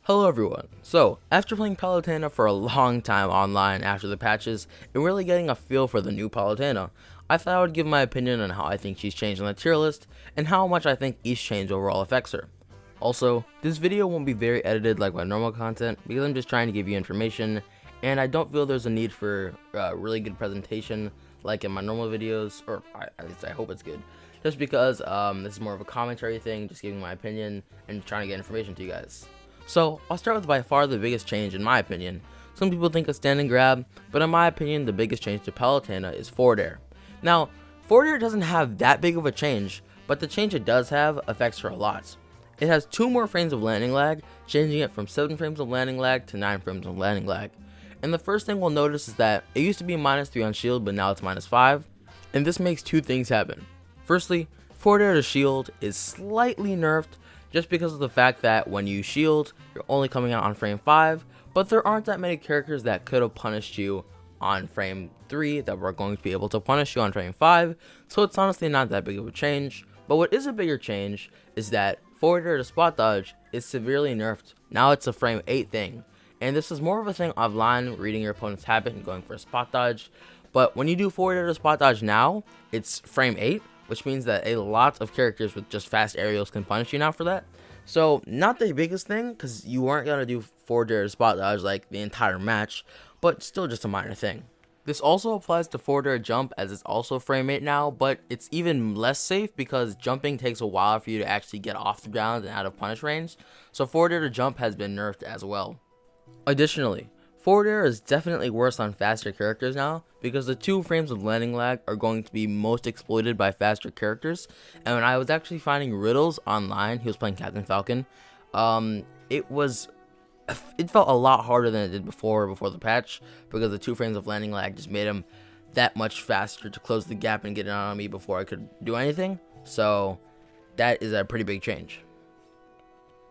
Hello everyone. So, after playing Palutena for a long time online after the patches, and really getting a feel for the new Palutena, I thought I would give my opinion on how I think she's changed on the tier list, and how much I think each change overall affects her. Also, this video won't be very edited like my normal content, because I'm just trying to give you information, and I don't feel there's a need for really good presentation like in my normal videos, or at least I hope it's good. Just because this is more of a commentary thing, just giving my opinion, and trying to get information to you guys. So, I'll start with by far the biggest change in my opinion. Some people think of stand and grab, but in my opinion, the biggest change to Palutena is forward air. Now, forward air doesn't have that big of a change, but the change it does have affects her a lot. It has 2 more frames of landing lag, changing it from 7 frames of landing lag to 9 frames of landing lag. And the first thing we'll notice is that it used to be -3 on shield, but now it's -5, and this makes 2 things happen. Firstly, forward air to shield is slightly nerfed, just because of the fact that when you shield, you're only coming out on frame 5, but there aren't that many characters that could have punished you on frame 3 that were going to be able to punish you on frame 5, so it's honestly not that big of a change. But what is a bigger change is that forward air to spot dodge is severely nerfed. Now it's a frame 8 thing, and this is more of a thing offline, reading your opponent's habit and going for a spot dodge. But when you do forward air to spot dodge now, it's frame 8, which means that a lot of characters with just fast aerials can punish you now for that. So, not the biggest thing, because you weren't going to do forward air to spot dodge like the entire match, but still just a minor thing. This also applies to forward air jump, as it's also frame 8 now, but it's even less safe because jumping takes a while for you to actually get off the ground and out of punish range, so forward air to jump has been nerfed as well. Additionally, forward air is definitely worse on faster characters now, because the 2 frames of landing lag are going to be most exploited by faster characters. And when I was actually finding Riddles online, he was playing Captain Falcon, it felt a lot harder than it did before the patch, because the 2 frames of landing lag just made him that much faster to close the gap and get it on me before I could do anything. So that is a pretty big change.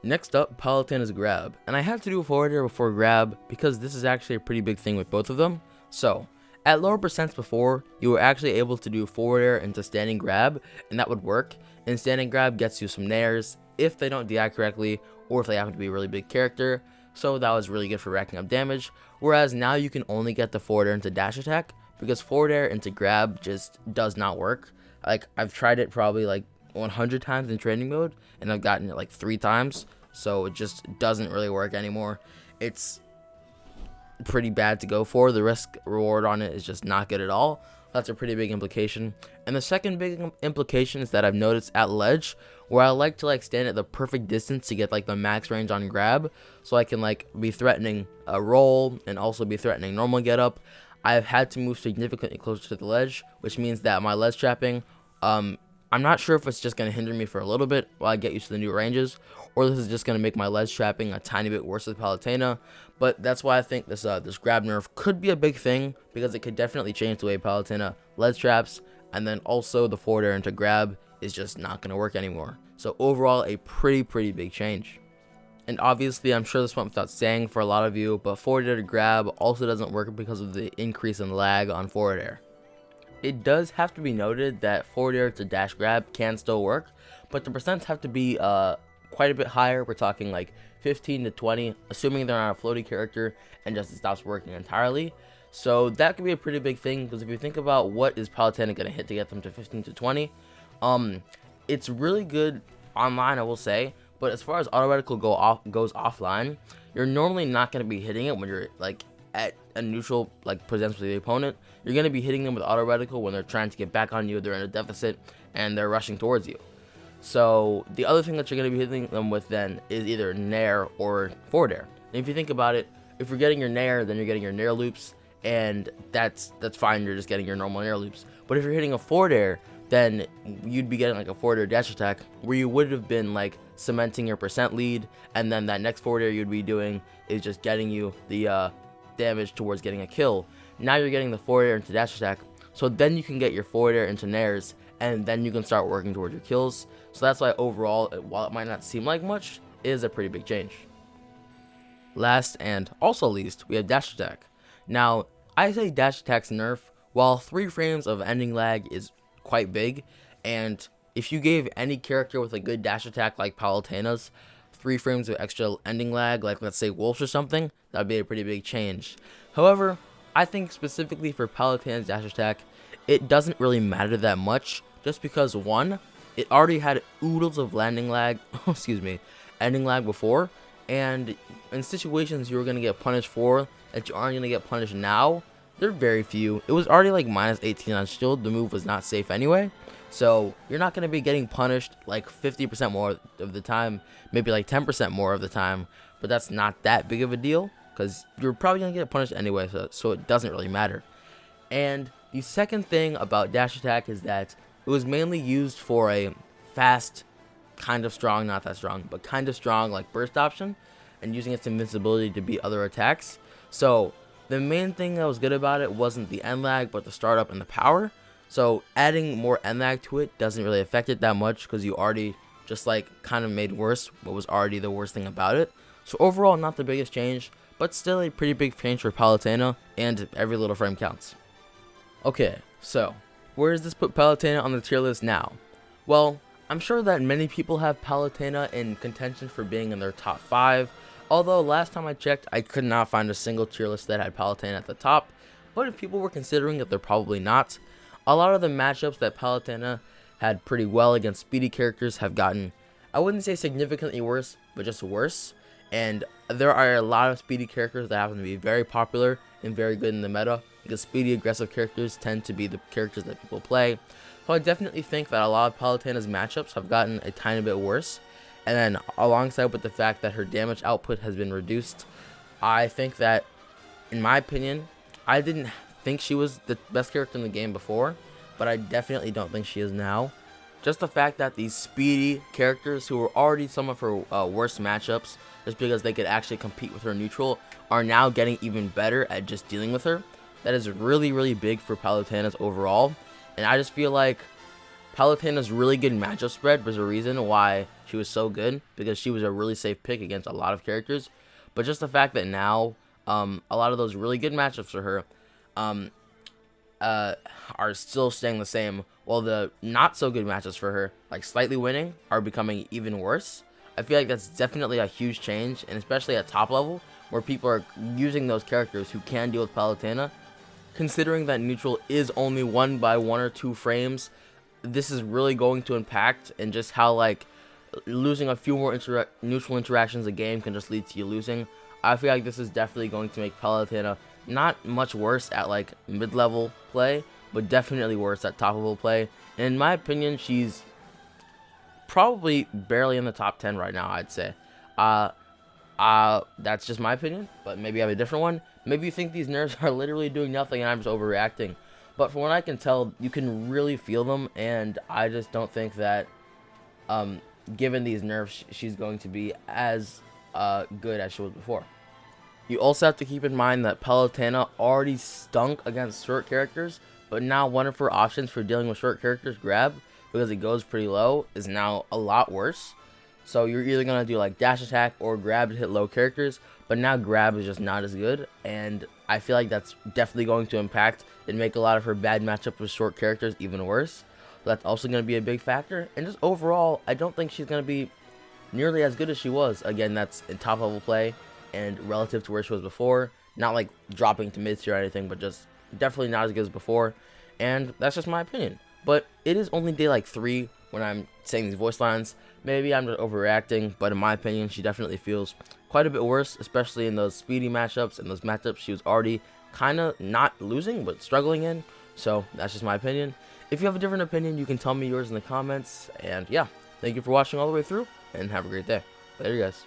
Next up, Palutena's grab, and I had to do forward air before grab because this is actually a pretty big thing with both of them. So, at lower percents before, you were actually able to do forward air into standing grab, and that would work, and standing grab gets you some nairs if they don't DI correctly, or if they happen to be a really big character, so that was really good for racking up damage, whereas now you can only get the forward air into dash attack, because forward air into grab just does not work. Like, I've tried it probably like 100 times in training mode, and I've gotten it like 3 times, so it just doesn't really work anymore. It's pretty bad to go for. The risk reward on it is just not good at all. That's a pretty big implication. And the second big implication is that I've noticed at ledge, where I like to like stand at the perfect distance to get like the max range on grab, so I can like be threatening a roll and also be threatening normal get up. I've had to move significantly closer to the ledge, which means that my ledge trapping, I'm not sure if it's just going to hinder me for a little bit while I get used to the new ranges, or this is just going to make my ledge trapping a tiny bit worse with Palutena. But that's why I think this grab nerf could be a big thing, because it could definitely change the way Palutena ledge traps, and then also the forward air into grab is just not going to work anymore. So overall, a pretty big change. And obviously, I'm sure this went without saying for a lot of you, but forward air to grab also doesn't work because of the increase in lag on forward air. It does have to be noted that forward air to dash grab can still work, but the percents have to be quite a bit higher. We're talking like 15 to 20, assuming they're not a floaty character and just it stops working entirely. So that could be a pretty big thing, because if you think about what is Palutena going to hit to get them to 15 to 20, it's really good online, I will say, but as far as auto reticle goes offline, you're normally not going to be hitting it when you're like at a neutral like presents with the opponent. You're going to be hitting them with auto reticle when they're trying to get back on you, they're in a deficit, and they're rushing towards you. So the other thing that you're going to be hitting them with then is either nair or forward air. And if you think about it, if you're getting your nair, then you're getting your nair loops, and that's fine, you're just getting your normal nair loops. But if you're hitting a forward air, then you'd be getting like a forward air dash attack, where you would have been like cementing your percent lead, and then that next forward air you'd be doing is just getting you the damage towards getting a kill. Now you're getting the forward air into dash attack, so then you can get your forward air into nairs, and then you can start working towards your kills. So that's why overall, while it might not seem like much, it is a pretty big change. Last and also least, we have dash attack. Now, I say dash attack's nerf, while 3 frames of ending lag is quite big, and if you gave any character with a good dash attack like Palutena's 3 frames of extra ending lag, like let's say Wolves or something, that would be a pretty big change. However, I think specifically for Palutena's dash attack, it doesn't really matter that much, just because one, it already had oodles of landing lag, excuse me, ending lag before, and in situations you were going to get punished for that you aren't going to get punished now, they're very few. It was already like minus 18 on shield, the move was not safe anyway, so you're not going to be getting punished like 50% more of the time, maybe like 10% more of the time, but that's not that big of a deal, because you're probably going to get punished anyway, so it doesn't really matter. And the second thing about dash attack is that it was mainly used for a fast, kind of strong, not that strong, but kind of strong like burst option, and using its invincibility to beat other attacks. So the main thing that was good about it wasn't the end lag, but the startup and the power. So adding more end lag to it doesn't really affect it that much, because you already just like kind of made worse what was already the worst thing about it. So overall, not the biggest change, but still a pretty big change for Palutena, and every little frame counts. Okay, so where does this put Palutena on the tier list now? Well, I'm sure that many people have Palutena in contention for being in their top 5, although last time I checked, I could not find a single tier list that had Palutena at the top, but if people were considering it, they're probably not. A lot of the matchups that Palutena had pretty well against speedy characters have gotten, I wouldn't say significantly worse, but just worse, and there are a lot of speedy characters that happen to be very popular and very good in the meta, because speedy aggressive characters tend to be the characters that people play. So I definitely think that a lot of Palutena's matchups have gotten a tiny bit worse, and then alongside with the fact that her damage output has been reduced, I think that, in my opinion, I didn't think she was the best character in the game before, but I definitely don't think she is now. Just the fact that these speedy characters, who were already some of her worst matchups, just because they could actually compete with her neutral, are now getting even better at just dealing with her. That is really, really big for Palutena's overall. And I just feel like Palutena's really good matchup spread was a reason why she was so good, because she was a really safe pick against a lot of characters. But just the fact that now a lot of those really good matchups for her are still staying the same, while the not so good matches for her, like slightly winning, are becoming even worse. I feel like that's definitely a huge change, and especially at top level, where people are using those characters who can deal with Palutena. Considering that neutral is only won by 1 or 2 frames, this is really going to impact, and just how like losing a few more neutral interactions a game can just lead to you losing. I feel like this is definitely going to make Palutena not much worse at like mid-level play, but definitely worse at top-level play. And in my opinion, she's probably barely in the top 10 right now, I'd say. That's just my opinion, but maybe I have a different one. Maybe you think these nerfs are literally doing nothing and I'm just overreacting. But from what I can tell, you can really feel them, and I just don't think that, given these nerfs, she's going to be as good as she was before. You also have to keep in mind that Palutena already stunk against short characters, but now one of her options for dealing with short characters, grab, because it goes pretty low, is now a lot worse. So you're either going to do like dash attack or grab to hit low characters, but now grab is just not as good, and I feel like that's definitely going to impact and make a lot of her bad matchup with short characters even worse. So that's also going to be a big factor, and just overall, I don't think she's going to be nearly as good as she was. Again, that's in top level play, and relative to where she was before, not like dropping to mid tier or anything, but just definitely not as good as before, and that's just my opinion. But it is only day like 3 when I'm saying these voice lines. Maybe I'm just overreacting, but in my opinion, she definitely feels quite a bit worse, especially in those speedy matchups and those matchups she was already kind of not losing, but struggling in. So that's just my opinion. If you have a different opinion, you can tell me yours in the comments. And yeah, thank you for watching all the way through, and have a great day. Later, guys.